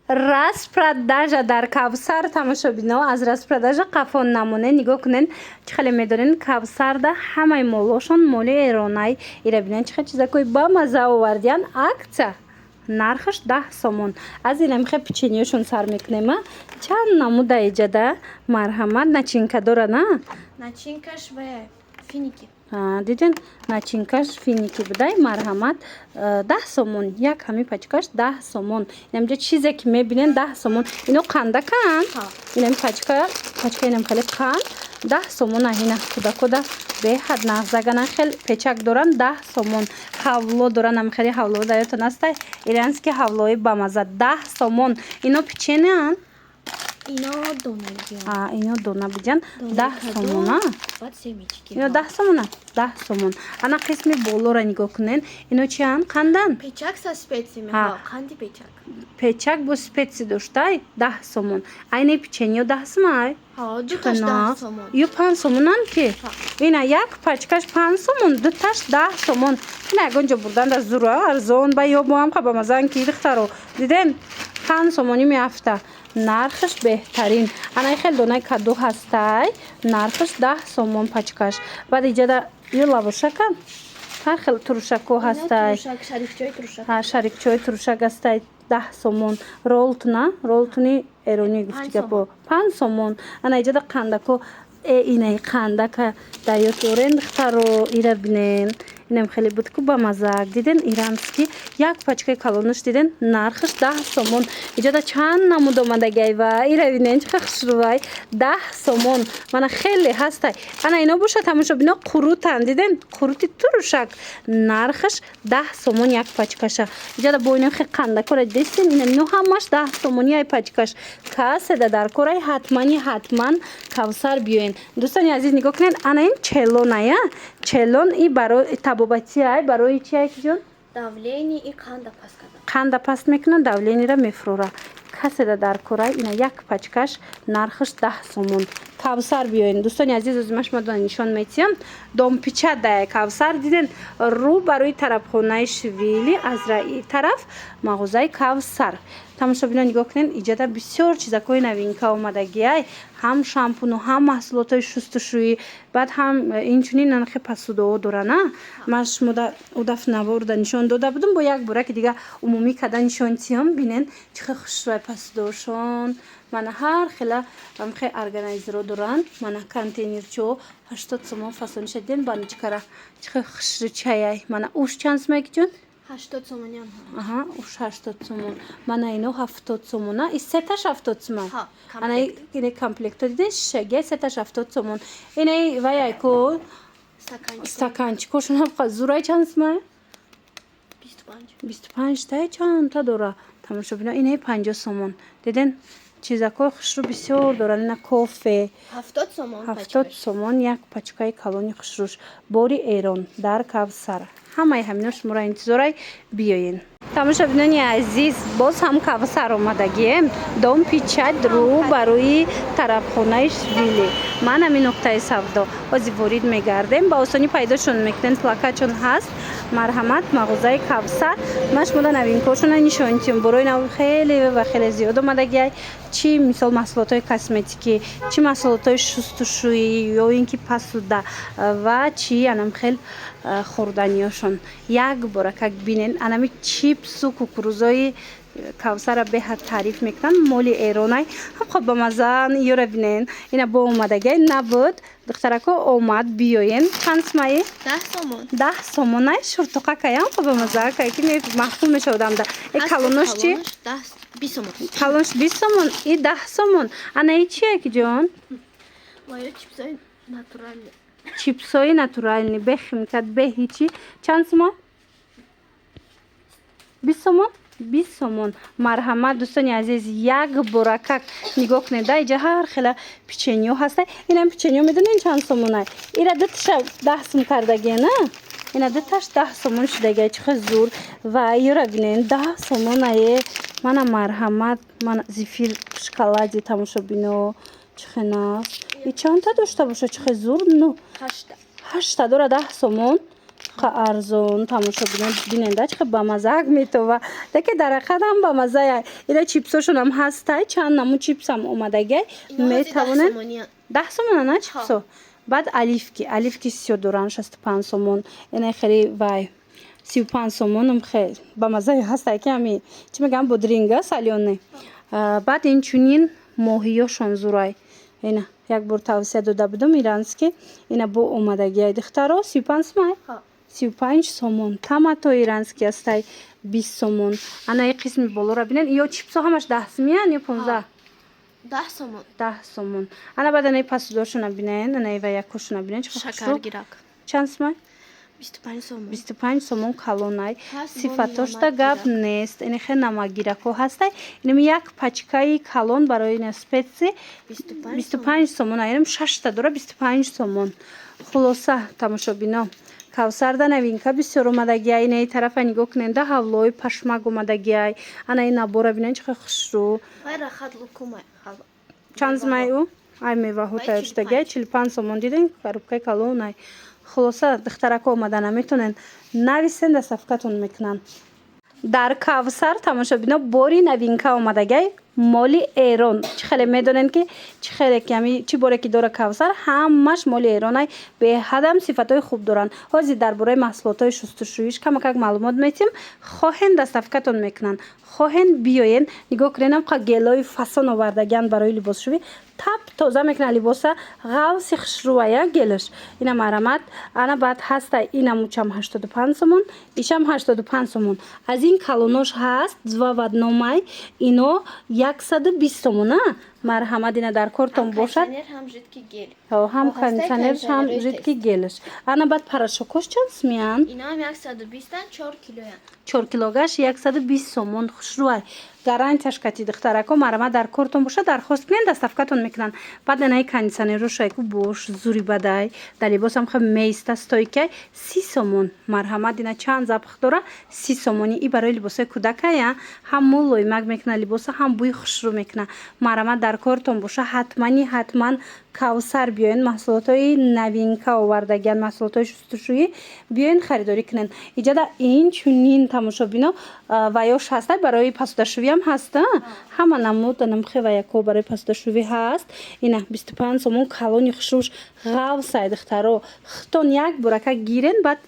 распродажа дар Кавсар тамошобино аз распродажа қафон намуне нигоҳ кунен чӣ хеле медонен Кавсарда ҳамаи молошон моли эронай ира бинен чӣ хеле чизакои бамаза овардиян акция нархаш 10 сомон аз ина мехе печеньёшон сар мекунем чанд намуда иҷада марҳамат начинка дора на начинкаш ва финики диден начинкаш финики будай марҳамат 10 сомон як ҳами пачкаш 10 сомон инамҷа чизе ки мебинен 10 сомон ино қандакан инам пачка инам хеле қанд 10 сомон аҳина куда беҳад нағзагана хел печак доран 10 сомон ҳавло доран амхери ҳавло даётон астай ирански ҳавлои бамаза 10 сомон ино печенеан ино дона бидян 10 сомона ино 10 сомона 10 сомон ана қисми болора нигоҳ кунен ино чиан қандан печак со специями қанди печак печак бо специя доштай 10 сомон айне печенье 10 сомон дуташ 10 сомон ё 5 сомонан ки ина як пачкаш 5 сомон дуташ 10 сомон ина ягонҷо бурданда зура арзон ба ё боам қабамазан ки духтаро дидем 5 сомони меафта нархаш беҳтарин анаи хел донаи каду ҳастай нархаш 10 сомон пачкаш баъд иҷада ё лавошакан ҳар хел туршако ҳастай шарикчои туршак ҳастай 10 сомон ролтуни эронӣ гуфти гапо 5 сомон ана иҷада қандако инаи қандака даёт дорен духтаро ира бинен инам хеле буд ку бамазак диден ирански як пачкаи калонаш диден нархаш 10 сомон иҷада чанд намуд омадагайва ира бинен чиқа хушрувай 10 сомон мана хеле ҳастай ана ино боша тамошобино қурутан диден қурути турушак нархаш 10 сомон як пачкаша иҷада бо ино хе қандакора дидестин ино ҳамаш 10 сомони ай пачкаш каседа дар корай ҳатман Кавсар биёен дӯстони азиз нигоҳ кунед ана ин челоная челон и барои табобати ай барои чи ай киҷон давлени и қанда паст мекунад давлениро мефурора каседа дар корай ина як пачкаш нархаш 10 сомон Кавсар биёен дӯстони азиз озима шумо нишон метиҳам домпича дай Кавсар диден рӯ барои тарабхонаи швили аз раи тараф мағозаи Кавсар тамошобинон нигоҳ кунед иҷада бисёр чизакои навинка омадагиай ҳам шампуну ҳам маҳсулотҳои шустушӯӣ баъд ҳам инчунин нархи посудоо дорана ман шумода удаф наворида нишон дода будам бо як бора ки дига умумӣ када нишон тиҳам бинен чӣ хел хушрӯи посудоошон мана ҳар хела амхе органайзеро доранд мана контейнерчо 80 сомон фасониша диден баночкара чӣ хел хушрӯ чаяй мана уш чанд сомай киҷон 80 сомони уш 80 сомон мана ино 70 сомона и сеташ 70 сомон ана ине комплекто диде шишаги сеташ 70 сомон ине ваяйко стаканчикошон ҳабқа зурай чанд сомай 25 тай чанд та дора тамошобино ине 50 сомон диден чизакои хушрӯ бисёр доранд ина кофе 70 сомон як пачкаи калони хушрӯш бори эрон дар Кавсар ҳамаи ҳамино шуморо интизорай биёен тамошобинони азиз боз ҳам Кавсар омадагием дом пичад рӯ барои тарабхонаи швили ман ҳамин нуқтаи савдо ози ворид мегардем ба осонӣ пайдошон мекунен плакатшон ҳаст марҳамат мағозаи Кавсар ман шумода навинкошона нишонтиҳам борои нав хеле ва хеле зиёд омадагиай чи мисол маҳсулотҳои косметикӣ чи маҳсулотҳои шустушӯӣ ё ин ки посуда ва чи анам хел хӯрданиёшон як бора как бинен анами чипсу кукурузои Кавсара беҳад таъриф мекунанд моли эронай ҳаб ба мазан ёра бинен ина бо омадагай набуд духтарако омад биёен чанд сомаи 10 сомонай шуртуқакаям ба мазакай ки маҳсул мешавадамда калонош чи 20 сомон и 10 сомон анаи чие ки ҷон чипсои натуральни бехимкат беҳичи чанд сомон 20 сомон 20 сомон марҳамат дӯстони азиз як бора как нигоҳ кунеда иҷа ҳар хела печеньё ҳастай инам печеньё медонен чанд сомонай ира дуташа 10 сом кардагия на ина дуташ 10 сомон шудагия чихе зур ва ёра бинен 10 сомонае мана марҳамат мана зифир шоколади тамошобино чихе нас и чанд та дошта боша чихе зур 8 та дора 10 сомон қа арзон тамошо бинен да чиқа ба мазак метова деке дарақадам ба мазая ина чипсошонам ҳастай чанд наму чипсам омадагай метавонен 10 сомона на чипсо баъд аливки сиё доран 65 сомон ина хеле вай 35 сомонам хеле ба мазая ҳастай ки ами чӣ мегӯям бодринга салёне баъд инчунин моҳиёшон зурай ина як бор тавсия дода будам ирански ина бо омадагиай духтаро 35 сомон 35 сомон тамато ирански астай 20 сомон ана и қисми болора бинен ё чипсо ҳамаш 10 сомиян ё 15 10 сомон 10 сомон ана баъд ана пасудоршона бинен ана ива якошона бинен шакаргирак чанд сомон 25 сомон 25 сомон калонай сифатошта гап нест ин хе намагирако ҳастай инам як пачкаи калон барои ин спеси 25 сомон айрам 6 та дора 25 сомон хулоса тамошобино кавсарда новинка бисёр омадагиай ин тарафа нигоҳ куненда ҳавлои пашмак омадагиай ана ин набора бинен чиқа хушрӯ чанд змай ӯ ай меваҳо тайёрштагиай 45 сомон диден коробкаи калонай хулоса духтарако омада наметонен нависен да сафкатон мекунан дар кавсар тамошобино бори новинка омадагай моли эрон чӣ хеле медонен ки чӣ хеле ками чӣ боре ки дора кавсар ҳамаш моли эронай беҳадам сифатҳои хуб доранд ҳозир дар бораи маҳсулотҳои шустушӯиш камакак маълумот метим хоҳен дастафкатон мекунанд хоҳен биёен нигоҳ куненам қа гелои фасон овардагианд барои либосшӯӣ тап тоза мекунад либоса ғавси хушрӯая гелаш ина марамат ана баъд ҳастай инамучам 85 сомон ишам 85 сомон аз ин калонош ҳаст звавадномай ино 120 сомон а марҳамат ина дар кортон бошад ҳам кондитсионерш ҳам жидки гелаш ана баъд порошокош чанд смеян инам 120 4 килоян 4 килогаш 120 сомон хушрӯай гарантияш кати духтарако марҳамат дар кортон бошад дархост кунен дастафкатон мекунанд баъд анаи кондитсионерошай ку бош зури бадай дар либосам хе меиста стойкай 30 сомон марҳамат ина чанд запах дора 30 сомони и барои либосои кӯдакая ҳам мулоимак мекунад либоса ҳам бӯи хушрӯ мекунад марҳамат дар кортон боша ҳатман кавсар биёен маҳсулотҳои новинка овардагианд маҳсулотҳои шустушӯӣ биёен харидорӣ кунен иҷада инчунин тамошобино ваёш ҳастай барои пасудашӯвиам ҳаста ҳама намуд намхе ваяко барои пасудашӯвӣ ҳаст ина 25 сомон калони хушрӯш ғавсай духтаро хитон як бурака гирен баъд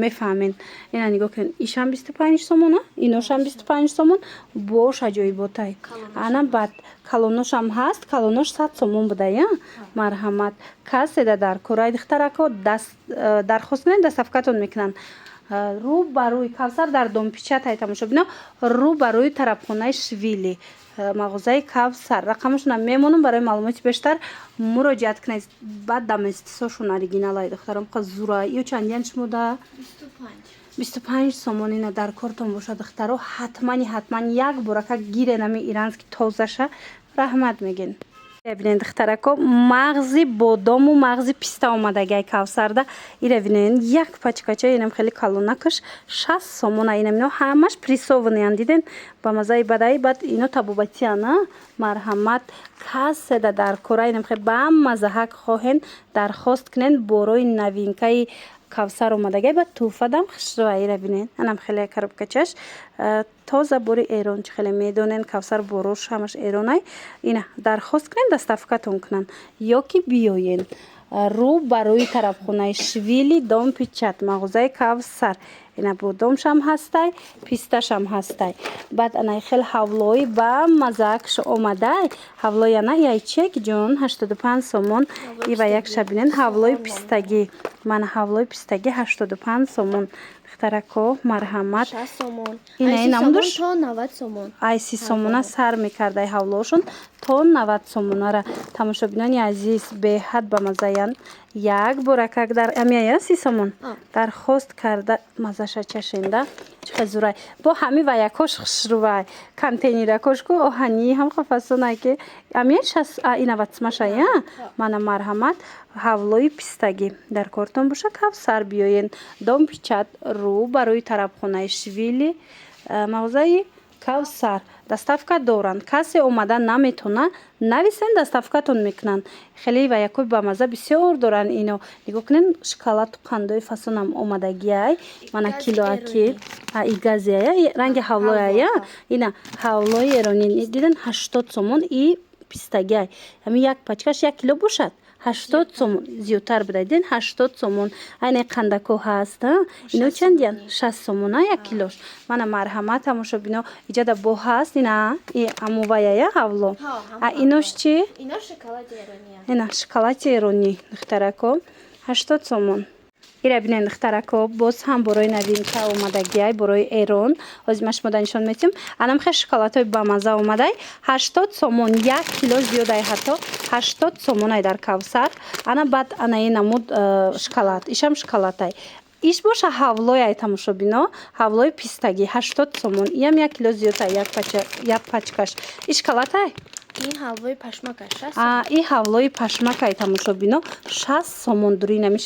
мефаҳмен ина нигоҳ кунен ишам 25 сомон иношам 25 сомон бош аҷоиботай ана баъд калоношам ҳаст калонош 100 сомон будая марҳамат каседа дар кораи духтарако дархост кунен дастафкатон мекунанд рӯ ба рӯи кавсар дар домпичатай тамошобино рӯ ба рӯи тарабхонаи швили мағозаи кавсар рақамашонам мемонам барои маълумоти бештар муроҷиат кунед баъд даместисошон оригиналай духтарам қа зура ё чандян шумода 25 сомон ина дар кортон боша духтаро ҳатман як бурака гиренами ирански тозаша раҳмат мегин бинен духтарако мағзи бодому мағзи писта омадагай кавсарда ира бинен як пачкача инам хеле калонакаш 60 сомона инам ино ҳамаш прессованиян диден ба мазаи бадай баъд ино табобатияна марҳамат каседа дар кора инам хеле ба мазаҳак хоҳен дархост кунен борои новинкаи кавсар омадагай ба туҳфадам хушрӯаира бинен анам хеле коробкачаш тоза бори эрон чӣ хеле медонен кавсар борош ҳамаш эронай ина дархост кунен дастафкатон кунанд ё ки биёен рӯ ба рӯи тарабхонаи швили домпичат мағозаи кавсар ина бодомшам ҳастай писташам ҳастай баъд анаи хел ҳавлои ба мазаакш омадай ҳавлои ана яйчек ҷон 85 сомон ива якша бинен ҳавлои пистагӣ мана ҳавлои пистагӣ 85 сомон духтарако марҳамат инаи намудош то 90 сомон ай 30 сомона сар мекардай ҳавлоошон то 90 сомонара тамошобинони азиз беҳад ба мазаян як буракак дар амияя 30 сомон дархост карда мазаша чашенда чихе зурай бо ҳами ваякош хушрӯвай контейнеракош ку оҳани ҳам хафасонай ки амия 90 смашая мана марҳамат ҳавлои пистагӣ дар кортон боша кавсар биёен домпичат рӯ ба рӯи тарабхонаи швили мағозаи Кавсар доставка доранд. Касе омада наметона нависен доставкатон мекунанд. Хеле ва якои ба маза бисёр доранд ино. Нигоҳ кунед шоколаду қандои фасонам омадагиай. Мана килоаки и газия ранги ҳавлоя. Ина ҳавлои эронӣ диден 80 сомон и пистагиай. Ҳамин як пачкаш 1 кило бошад. 80 сомон зиёдтар бидадин 80 сомон айне қандако ҳаст ино чандиян 60 сомон 1 килош мана марҳамат тамошобино иҷада бо ҳаст ина амувая ҳавло инош чи ина шоколади эронӣ духтарако 80 сомон ира бинен духтарако боз ҳам борои новинка омадагиай борои эрон ҳозир ма шумода нишон метим анам хе шоколадҳои бамаза омадай 80 сомон 1 кило зиёдай ҳатто 80 сомонай дар Кавсар ана баъд анаи намуд шоколад ишам шоколадай иш боша ҳавлояй тамошобино ҳавлои пистагӣ 80 сомон иам 1 кило зиёдай як пачкаш иш шоколадай ин ҳалвои пашмакаш ин ҳавлои пашмакай тамошобино 60 сомон дуринамиш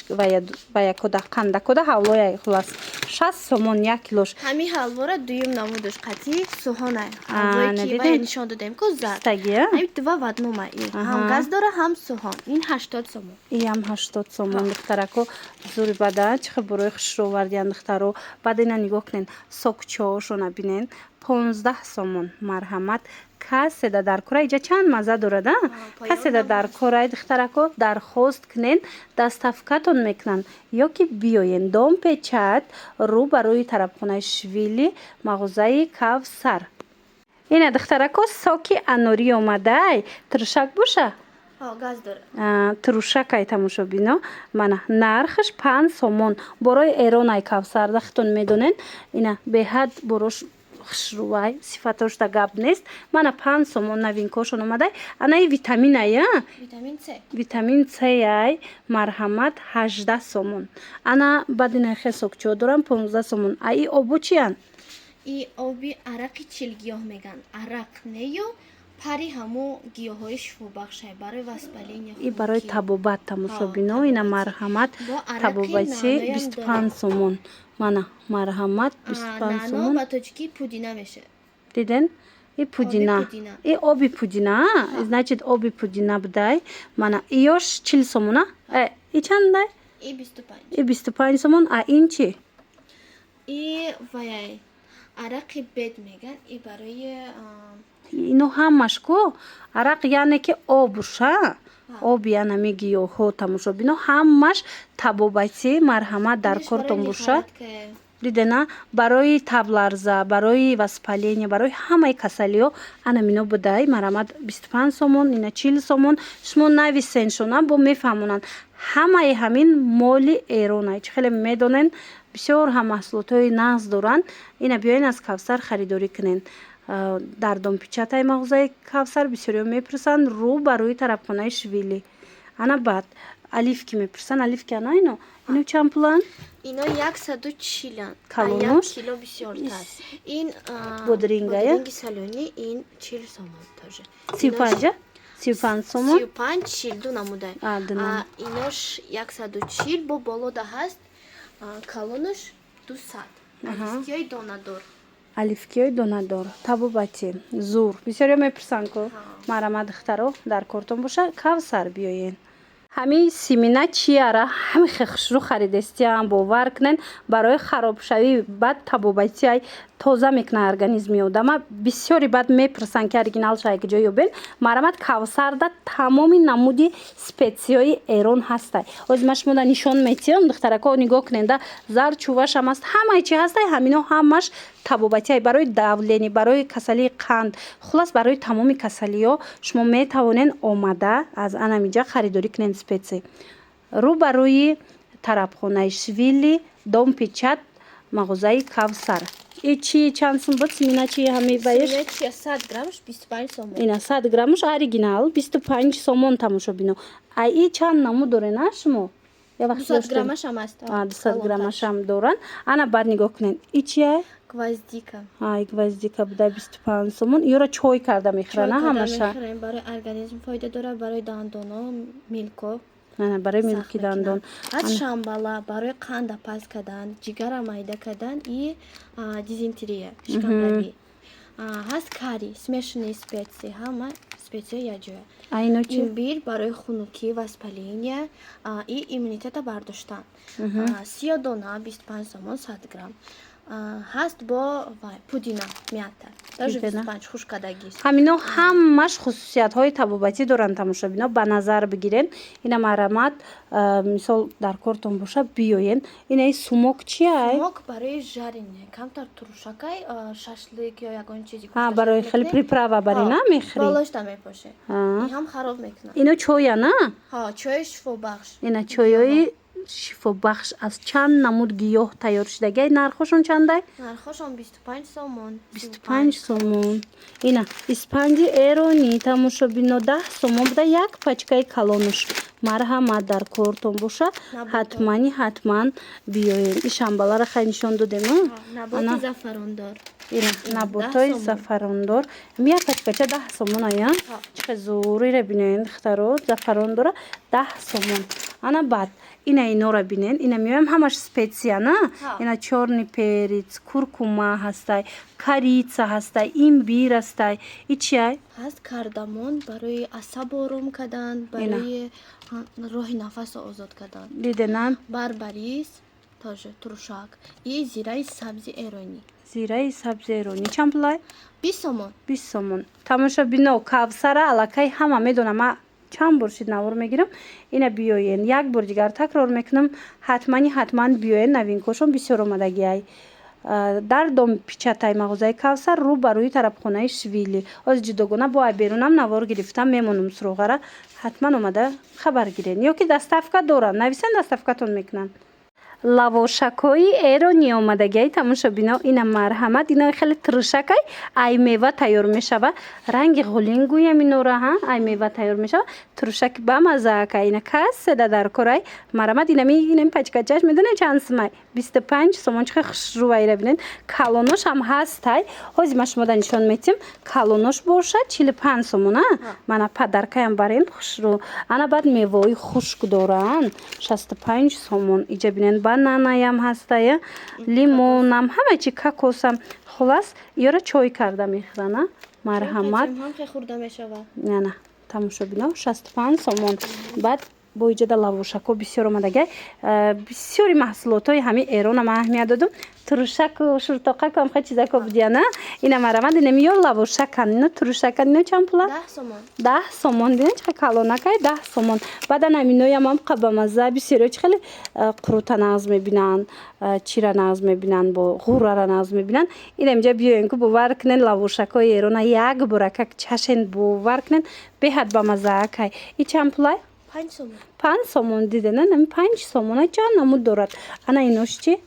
ва якода қандакода ҳавлояй хулас 60 сомон 1 килош ҳамин ҳалвора дуюм намудаш қатӣ суҳонай ҳалвое ки вая нишон додем ко зад ҳамин два в однума ҳам газ дора ҳам суҳон ин 80 сомон иам 80 сомон духтарако зури бада чихе борои хушровардиян духтаро баъд ина нигоҳ кунен сокчоошона бинен 15 сомон марҳамат каседа дар кора иҷа чанд маза дорад каседа дар кора духтарако дархост кунен доставкатон мекунанд ё ки биёен дом печат рӯ ба рӯи тарабхонаи швили мағозаи Кавсар ина духтарако соки анорӣ омадай туршак боша газ дора туршакай тамошобино мана нархаш 5 сомон борои эронай Кавсар дахтон медонен ина беҳад борош хушрувай сифатошда гап нест мана 5 сомон новинкошон омадай анаи витаминая витамин С яй марҳамат 18 сомон ана бадина хесокчо дорам 15 сомон и обу чиян и оби арақи чилгиёҳ меган арақ неё пари ҳамо гиёҳҳои шифобахшай барои воспаления и барои табобат тамошобино ина марҳамат табобати 25 сомон мана марҳамат 25 сомон ба тоҷики пудина мешавад диден и пудина и оби пудина значит оби пудина будай мана иёш 40 сомон и чандай и 25 сомон ин чи и ваяй арақи бед меган и барои ино ҳамаш ко арақ яъне ки обуша оби анами гиёҳҳо тамошобино ҳамаш табобати марҳамат дар кортон боша дидена барои табларза барои воспаления барои ҳамаи касалиҳо анамино будай марҳамат 25 сомон ина 40 сомон шумо нависеншона бо мефаҳмонанд ҳамаи ҳамин моли эронай чӣ хеле медонен бисёр ҳам маҳсулотҳои нағз доранд ина биёен аз Кавсар харидорӣ кунен дар домпичатай мағозаи Кавсар бисёриҳо мепурсанд рӯ ба рӯи тарабхонаи швили ана баъд алифки мепурсанд алифки ана ино чанд пулан ино 140 калонош кило бисёртар ин бодринги салёни ин 40 сомон тоже 35 сомон 35 чилду намудай инош 140 бо болода ҳаст калонош 200 алифкиёи донадор алифкиёи донадор табобати зур бисёриҳо мепурсанд ко марҳамат духтаро дар кортон боша Кавсар биёен ҳамин симина чиара ҳамин хушрӯ харидестиам бовар кунен барои харобшавӣ баъд табобатиай тоза мекунад организми одама бисёри баъд мепурсанд ки оригиналшай куҷо ёбем марҳамат Кавсарда тамоми намуди спетсияҳои эрон ҳастай ҳозир ма шумода нишон метиҳам духтарако нигоҳ куненда зарчувашам аст ҳамаи чи ҳастай ҳамино ҳамаш табобатиай барои давлени барои касалии қанд хулас барои тамоми касалиҳо шумо метавонен омада аз анамиҷа харидорӣ кунен спеси рӯ ба рӯи тарабхонаи швили дом печат мағозаи Кавсар чи чанд сум буд симина чи ҳами баеш 100 граммш 25 сомон ина 100 граммш оригинал 25 сомон тамошобино и чанд намуд дорена шумо 200 граммаш ҳам аст 200 граммаш ҳам доранд ана баъд нигоҳ кунен и чия гвоздика гвоздика буда 25 сомон ёро чой карда мехӯрана ҳамаша барои организм фоида дорад барои дандоно милко барои милки дандон аз шамбала барои қанда паст кардан ҷигара майда кардан и дизентерия шикамрабӣ ҳаст карри, смешанные специи, ҳама специя якҷоя. Айно чи? Имбир барои хунукӣ воспаление и иммунитета бардоштан. Сиёдона 25 сомон 100 грамм. Ҳаст бо пудина мята, даже 25 хушкадагист. ҳамино ҳамаш хусусиятҳои табобатӣ доранд. тамошобино ба назар бигирен. ина марамад мисол дар кортон боша биёен. ина и сумок чиай? Сумок барои жарене, камтар туршакай, шашлик ё ягон чизи барои хеле приправа барина мехӯрӣ. болошта мепоше. Ин ҳам хароб мекунад. ино чоя на? Чои шифобахш. ина чойои шифобахш аз чанд намуд гиёҳ тайёр шудагай. нархошон чандай? Нархошон 25 сомон. 25 сомон. ина испанҷи эронӣ тамошобино 10 сомон буда. як пачкаи калонуш марҳамат дар кортон боша. ҳатман биёен. и шамбалара хай нишон додем. Наботи зафарондор. ина наботои зафарондор. як пачкача 10 сомон ая. чиқа зурире биноен духтаро. зафарондора 10 сомон. ана баъд ина инора бинен. ина меоям ҳамаш специя на. ина чорни перец, куркума ҳастай, корица ҳастай, имбир ҳастай. и чиай? ҳаст кардамон барои асаб ором кардан, барои роҳи нафасо озод кардан. диденам барбарис, тоже туршак и зираи сабзи эронӣ. зираи сабзи эронӣ чанд пулай? 20 сомон. 20 сомон. тамошобино кавсара аллакай ҳама медонам. ман чанд бор шид навор мегирам. ина биёен. як бор дигар такрор мекунам. ҳатман биёен. навинкошон бисёр омадагиай. дар дом пичатай мағозаи кавсар рӯ ба рӯи тарабхонаи швили. оз ҷудогона бо айберунам навор гирифтам. мемонам суроғара. ҳатман омада хабар гирен. ё ки даставка доранд. нависен даставкатон мекунанд. лавошакҳои эронӣ омадагиай. тамошобино ина марҳамат. ино хеле туршакай ай мева тайёр мешава. ранги ғулин гӯям инора. ай мева тайёр мешава. туршак ба мазаакай. ина касседа дар корай. марҳамат. ина пачкачаш медоне чанд сумай? 25 сомон. чиқа хушрӯвайра бинен. калонош ҳам ҳастай. ҳозир ма шумода нишон метим. калонош боша 45 сомон. мана падаркаям барен хушрӯ. ана баъд мевои хушк доранд. 65 сомон. иҷа бинен бананаям ҳастая, лимонам, ҳама чи кокосам. хулас ёра чой карда мехӯрана. марҳамат. яна тамошобино 65 сомон. баъд бо иҷода лавошако бисёр омадагай. бисёри маҳсулотҳои ҳами эронам аҳамият додум. туршаку шуртоқаку ҳамха чизако будияна. ина марҳамат. ина миё лавошакан. ино туршакан. ино чанд пула? 10 сомон. 10 сомон. дина чиқа калонакай 10 сомон. баъдан аминоям ҳам қабамаза бисёриё чи хеле қурута нағз мебинанд. чира нағз мебинанд. бо ғуррара нағз мебинанд. ина инҷа биёен ку бовар кунен лавошакҳои эрона як боракак чашен бовар кунен. беҳад ба мазаакай. и чанд пулай? 5 сомон. 5 сомон. дидена 5 сомон. чанд намуд дорад. ана инош чи?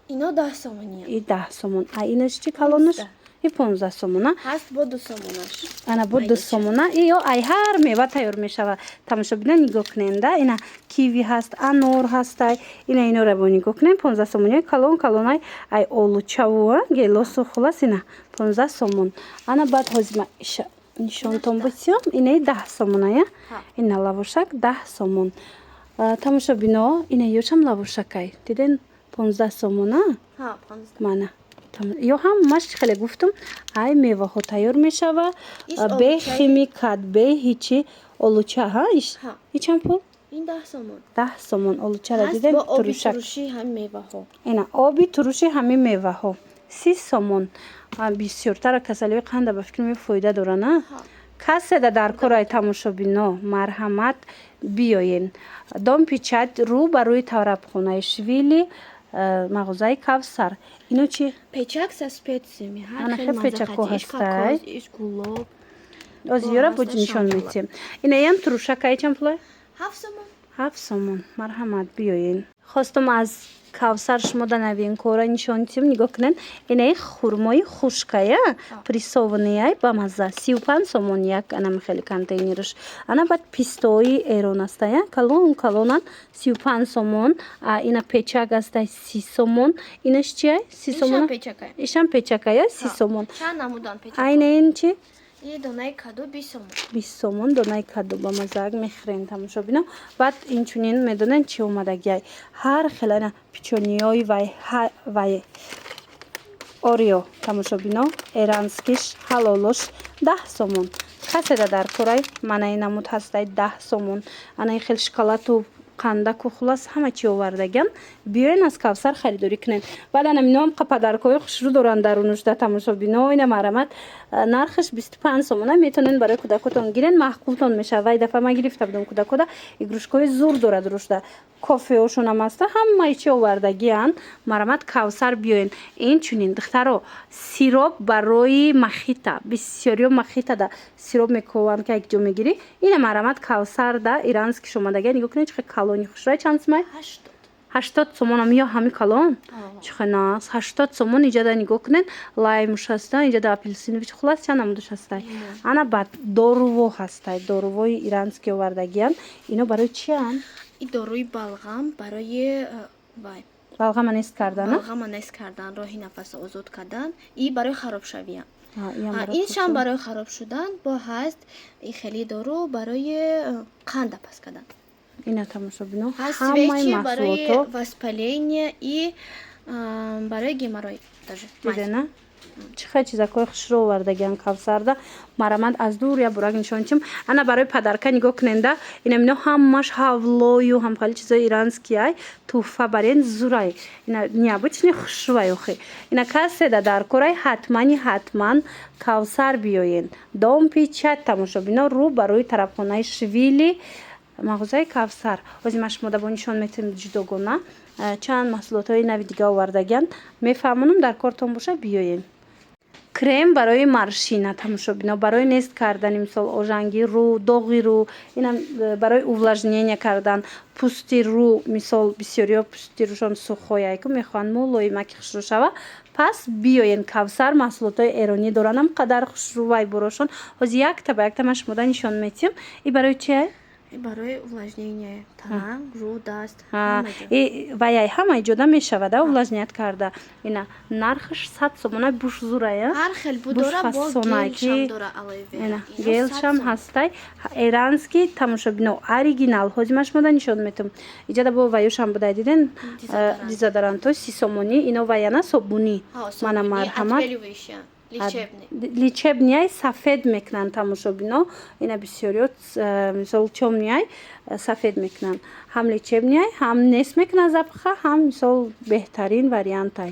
ино 10 сомония. и 10 сомон. инош чи калонош? и 15 сомон. ҳаст бо 2 сомонаш. ана бо 2 сомон. и ё ай ҳар мева тайёр мешава. тамошобино нигоҳ кунен. ина киви ҳаст, анор ҳастай. ина инора бо нигоҳ кунен. 15 сомон. калонай ай олучаву гелосу хулас. ина 15 сомон. ана баъд ҳозир ма иша нишонтон бисём. ина 10 сомон. ина лавошак 10 сомон. тамошобино ина ёшам лавошакай. диден 15 сомон. 15. мана ё ҳамаш хеле гуфтум. ай меваҳо тайёр мешава. бе химикат, бе ҳичи олуча. и чанд пул? ин 10 сомон. 10 сомон. олучара дидем. туршак. туруши ҳам меваҳо. ина оби туруши ҳами меваҳо. 30 сомон. бисёртара касалиҳои қанда ба фикр фоида доранд. касседа дар корай тамошобино марҳамат биёен. дом пичат рӯ ба рӯи тарабхонаи швили. мағозаи кавсар. ино чи? печак со специями. ана хе печако ҳастай. озиёра бо нишон метем. ина ям туршакай чанд пулай? 7 сомон. 7 сомон. марҳамат биёен. хостум аз кавсар шумо да навин кора нишон дитем. нигоҳ кунен. ина хурмои хушкая прессованияй ба мазза 35 сомон. як ана хеле контейнераш. ана баъд пистои эрон астая. калонан 35 сомон. ина печак астай 30 сомон. инаш чиай? 30 сомон. ишам печакая 30 сомон. чанд намудан печак? айнен чи? и донаи каду 20 сомон. 20 сомон донаи каду ба мазаак мехӯрен. тамошобино баъд инчунин медонен чи омадагиай. ҳар хелана пичониёи вай Орео тамошобино иранскиш ҳалолош 10 сомон. Каседа дар кораи манаи намуд ҳастай 10 сомон. Анаи хел шоколаду қандаку хулас ҳама чи овардаган. Биёен аз Кавсар харидорӣ кунед. Баъд анамином қападаркои хушрӯ доранд дарунушда тамошобино. Ина марамат нархаш 25 сомона. Метонен барои кӯдакотон гирен, маҳқултон мешавад. Вай дафъа ма гирифта будам кӯдакота игрушкаҳои зур дорад рушда. Кофеҳошонам аста ҳамаи чи овардагиянд. Марамат Кавсар биёен. Инчунин духтаро сироп барои махита бисёриё махитада сироп мекуванд ки якҷо мегирӣ. Ина марамат Кавсарда иранскиш омадагия. Нигоҳ кунед чихе калони хушрӯи чанд сомай? 80 сомон ам ё ҳами калон. Чихе нас 80 сомон иҷада нигоҳ кунед. Лаймуш ҳастай, иҷада апелсинович хулас чанд намудуш ҳастай. Ана бад доруво ҳастай. Доруvoи ирански овардагиянд. Ино барои чианд? ин доруи балғам барои вай балғама нест кардан. балғама нест кардан, роҳи нафаса озод кардан. И барои харобшавиам. Иншам барои хароб шудан бо ҳаст. И хели дору барои қанда пас кардан. Ина тамошобино ҳамаи ҳамаи барои маҳсулото воспаление и барои геморрой даже. дидена чихе чизакҳои хушрӯ овардагиянд Кавсарда. Марамат аз дур я бурак нишончим. Ана барои падарка нигоҳ куненда. Инамино ҳамаш ҳавлою ҳамхали чизои иранскияй туҳфа барен зурай. Ина необычный хушрӯай охи. Ина каседа дар корай ҳатман Кавсар биёен. Дом пичат тамошобино рӯ барои тарабхонаи Швили мағозаи Кавсар. Ҳозир ма шумо бо нишон метавем ҷудогона чанд маҳсулотҳои нави дига овардагиянд. Мефаҳмонам дар кортон боша биёен. Крем барои маршина тамошобино барои нест кардани мисол ожанги рӯ, доғи рӯ, ина барои увлажнение кардан пӯсти рӯ, мисол бисёриё пӯсти рӯшон сухояй ки мехоҳанд мулоимаки хушрӯ шава. Пас биёен Кавсар маҳсулотҳои эронӣ доранд ҳам қадар хушрӯ вай борошон. Ҳозир якта ба якта ма шумода нишон метиҳам. И барои чия? барои увлажнение тана, рӯ, даст. Ваяй ҳамаи ҷода мешавад увлажният карда. Ина нархаш 100 сомона буш зурая. Ҳар хел будора бо гелшам дора алои вера. Гелшам ҳастай. Ирански тамошобино оригинал. Ҳозир ма шумода нишон метам. Иҷада бо ваюшам будай диден дизодоранто 30 сомонӣ. Ино ваяна собунӣ. Мана марҳамат. Лечебнияй сафед мекунанд тамошобино. Ина бисёриё мисол чомнияй сафед мекунанд. Ҳам лечебнияй, ҳам нест мекунанд запаха, ҳам мисол беҳтарин вариантай.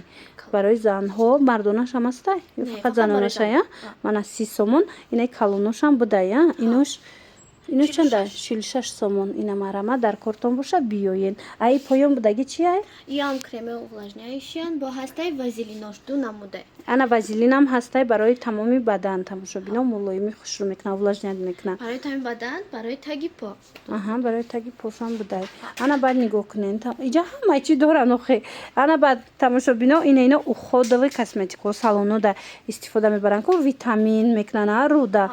Барои занҳо мардонаш ҳам ҳастай. Ё фақат занонашая. Мана 30 сомон. Ина калоношам будая. Ино чанда 46 сомон. Ина марама дар кортон боша биёен. Ай поён будаги чияй? Иам креми увлажняющий бо ҳастай вазелинош ду намуде. Ана вазелинам ҳастай барои тамоми бадан тамошобино мулоими хушрӯ мекунад, увлажняд мекунад. Барои тамоми бадан, барои таги по. Барои таги посам будай. Ана баъд нигоҳ кунен. Иҷа ҳамаи чӣ доранд охи. Ана баъд тамошобино ино уходови косметикҳо салонода истифода мебаранд ки витамин мекунанд руда.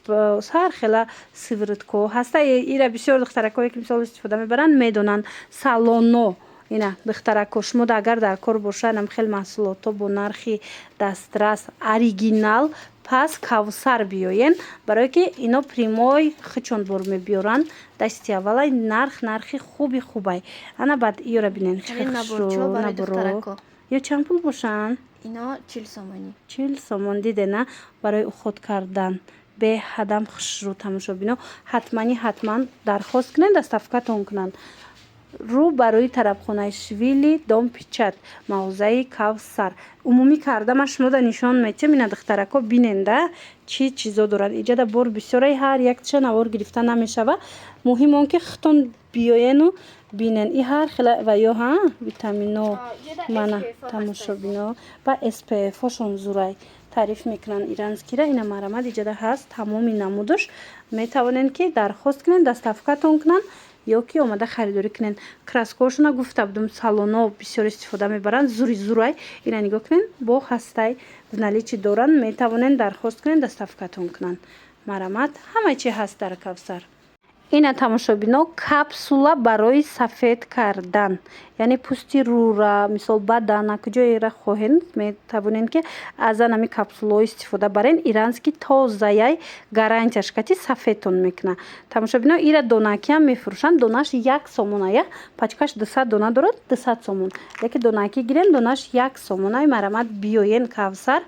Ҳар хела сиворотко ҳастай. Ира бисёр духтаракое ки мисол истифода мебаранд медонанд салоно. Ина духтарако шумода агар дар кор бошад ам хел маҳсулото бо нархи дастрас оригинал пас Кавсар биёен барое ки ино примой хичон бор мебиёранд дасти аввалай нархи хубай. Ана баъд иёра бинен наборо ё чанд пул бошанд? Ино 40 сомонӣ. 40 сомон дидена барои уход кардан беҳадам хушрӯ тамошобино ҳатман дархост кунед доставкатон кунанд. Рӯ барои тарабхонаи Швили дом пичат мағозаи Кавсар. Умумӣ карда ма шумода нишон метиҳам. Ина духтарако биненда чӣ чизо доранд. Иҷада бор бисёрай ҳар яктиша навор гирифта намешава. Муҳим он ки хитон биёену бинен. И ҳар хела ва ё витамино мана тамошобино ба SPF-ошон зурай تعریف میکنن ایرانسکی را. این مرامد ایجاده هست تمامی نمودش میتوانند که درخواست کنند دستافکتون کنند یا که آمده خریداری کنند. کراسکوشون گفته بودم سالونا بسیار استفاده میبرند زورای اینا نگاه کنند با هستای ونالی چی دارند میتوانند درخواست کنند دستافکتون کنند. مرامد همه چی هست در کوثر. ина тамошобино капсула барои сафед кардан, яъне пӯсти рӯра, мисол бадана куҷоеро хоҳед метавонед ки аз анами капсулаҳо истифода барен. иранский тозаяй гарантияш кати сафедтон мекуна. Тамошобино ира донакиам мефурӯшанд. Донаш 1 сомон ая, пачкаш 200 дона дорад, 200 сомон. Леки донаки гирен, донаш 1 сомон. Ай марамат биёен Кавсар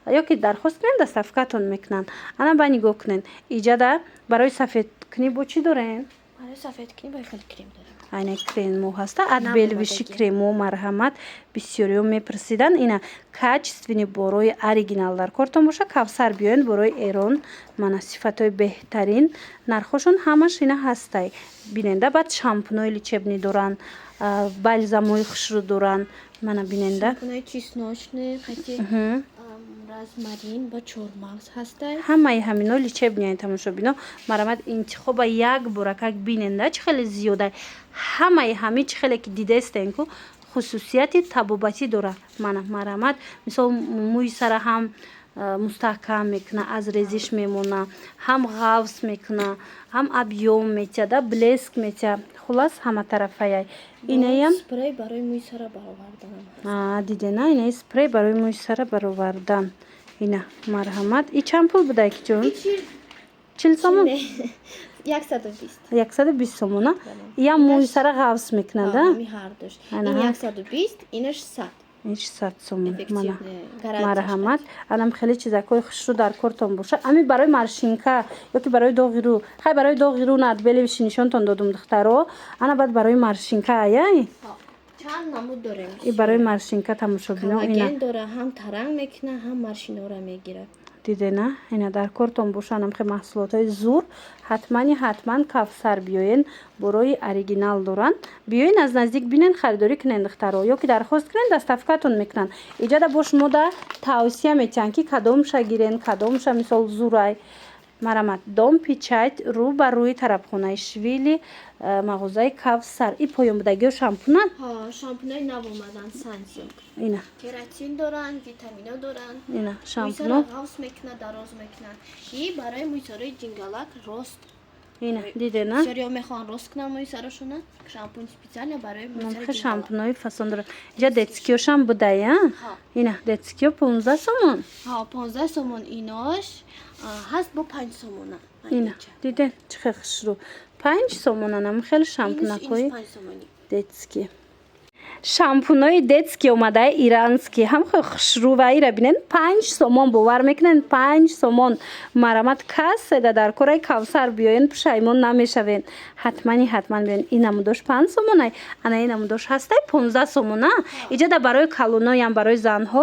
ёки дархост кунен, доставкатон мекунанд. ана ба нигоҳ кунен. Иҷада барои сафедкунӣ бо чӣ дорен? برای سفید کنی باید خیلی کریم داره. айна кремо ҳаста адбелвиши кремо марҳамат бисёриҳо мепурсиданд. ина качествени борои оригинал дар кортон боша. Кавсар биёен борои эрон мана сифатҳои беҳтарин, нархошон ҳамаш ина ҳастай биненда. баъд шампунои лечебни доранд, бальзамои хушрӯ доранд. мана биненда Шампунай чесночный, хотя розмарин ба чормағз ҳастай. ҳамаи ҳамино лечебниаи тамошобино марамат интихоба як бора как биненда чӣ хеле зиёда. ҳамаи ҳами чӣ хеле ки дидаистен ку хусусияти табобатӣ дора. мана марамат мисол мӯи сара ҳам мустаҳкам мекуна, аз резиш мемона, ҳам ғафз мекуна, ҳам абъём метиҳада, блеск метиҳад. хулас ҳаматарафаяй. Инаям спрей барои мӯи сара баровардан. дидена инаи спрей барои мӯи сара баровардан. ина марҳамат. И чанд пул буда акиҷон? 40 сомон? 120. 120 сомон. Ям мӯи сара ғафз мекунада? Ҳами ҳар дошт. Ин 120, инаш 100. ин 600 сомон. мана Гарантияш марҳамат. анам хеле чизакҳои хушрӯ дар кортон боша. ами барои маршинка ёки барои доғи рӯ. хай барои доғи рӯ надбелевиши нишонтон додум духтаро. ана баъд барои маршинка аяй. чанд намуд дорем. И барои маршинка тамошобино ина Коллаген дора, ҳам таранг мекуна, ҳам маршинора мегирад. дидена ина дар кортон боша. анам хе маҳсулотҳои зур ҳатман Кавсар биёен борои оригинал доранд. биёен аз наздик бинен, харидорӣ кунен духтаро ёки дархост кунен, доставкатон мекунанд. иҷада бо шумода тавсия метиҳанд ки кадомша гирен, кадомша мисол зурай. марамат дом печать рӯ ба рӯи тарабхонаи швили мағозаи Кавсар. И поёнбудагиҳо шампунанд. шампунои нав омадан Сансилк. ина Кератин доранд, витамино доранд. ина Мӯйсара шампуно ғафз мекунад, дароз мекунад. И барои мӯйсарои ҷингалак рост. ина дидена Бисёриҳо мехоҳанд рост кунанд мӯйсарашона. Шампуни специалия барои мӯйсарои намхе ҷингалак. шампунои фасон дорад. иҷа детскиёшам будая? ина детскиё 15 сомон. 15 сомон инош ҳаст бо 5 сомона. ина диден чӣ хел хушрӯ. 5 сомонанам хеле шампунакҳои 5 сомони. детски. шампунои детски омадаи ирански ҳам хеле хушрӯ ва ира бинен 5 сомон бовар мекунен. 5 сомон марамат касседа дар кораи Кавсар биёен пушаймон намешавен. ҳатман биёен. ин намудош 5 сомонай, ана ин намудош ҳастай 15 сомона. иҷада барои калоноям барои занҳо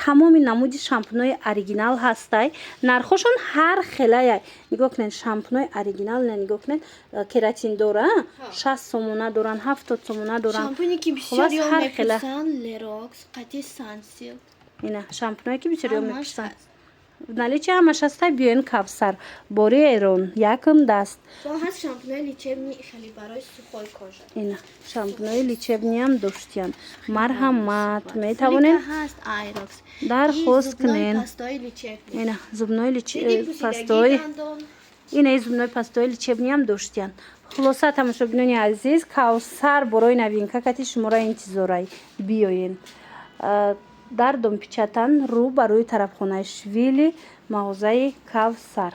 тамоми намуди шампунои оригинал ҳастай. нархошон ҳар хелаяй. нигоҳ кунед шампунои оригинал нигоҳ кунед. кератин дора 60 сомона доранд, 70 сомона доранд. шампуне ки Хулас бисёриҳо ҳар хела. мепурсанд Lerox, қати Sunsilk. ина шампуное ки бисёриҳо Ҳамаш мепурсанд. ҳаст. наличи ҳамаш ҳастай биёен Кавсар. бори эрон якм даст. То ҳаст шампунои лечебни хеле барои сухои кожа. ина шампунои лечебниам доштиян. марҳамат метавонед Флика ҳаст Айрокс. дархост кунен. пастои лечебни. ина зубнои Диди пусидагии пастои дандон. инаи зубнои пастои лечебниам доштиян. хулоса тамошобинони азиз, Кавсар борои новинка кати шуморо интизорай биёен. дар домпичатан рӯ ба рӯи тарабхонаи швили мағозаи Кавсар.